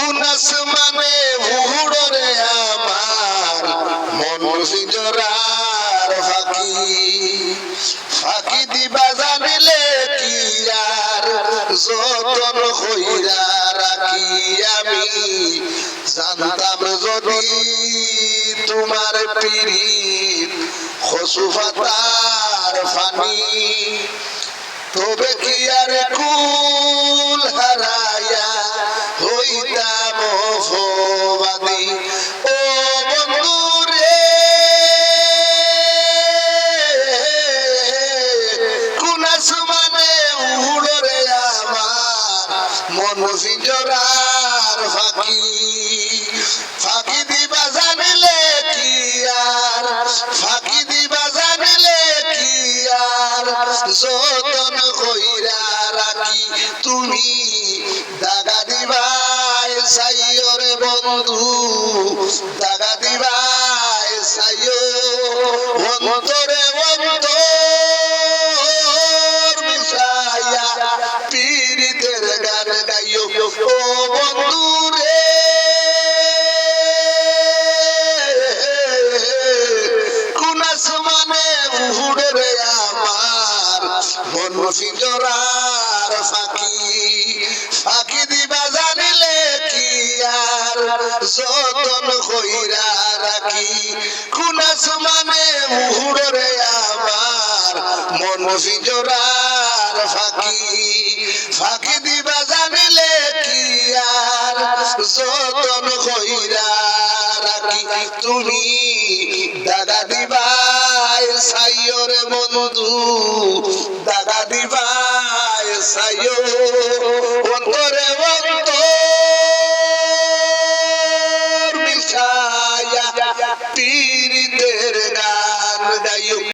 কোন আসমানে উড়রে আমার মন পিঞ্জরার ফাঁকি ফাঁকি দিবা জানিলে কি আর যতন হইরা রাখি আমি জানতাম যদি তোমার পীড়িত খসুফাতার ফানি তবে কি আর কুল হারায়া হইতাম অপবাদী ও বন্ধু রে কোন আসমানে উড়রে আমার মন পিঞ্জরার ফাঁকি ফাঁকি দিবা জানিলে কি আর ফাঁকি দিবা জানিলে কি আর যতন কইরা রাখি তুমি দাগা দিবাই চাইও রে বন্ধু দাগা দিবাই চাইও অন্তরে অন্তর মিশাইয়া পীড়িতের গান গাইও ও বন্ধু রে কোন আসমানে উড়রে আমার মন পিঞ্জরার ফাঁকি ফাঁকি দিবা জানিলে কি আর যতন কইরা রাখি কোন আসমানে উড়রে আমার মন পিঞ্জরার ফাঁকি ফাঁকি দিবা জানিলে কি আর যতন কইরা রাখি তুমি দাদা দিবাই চাইও রে বন্ধু দাদা দিবাই চাইও অন্তরে অন্তর মিশায়া পীড়িতের গান গাইও।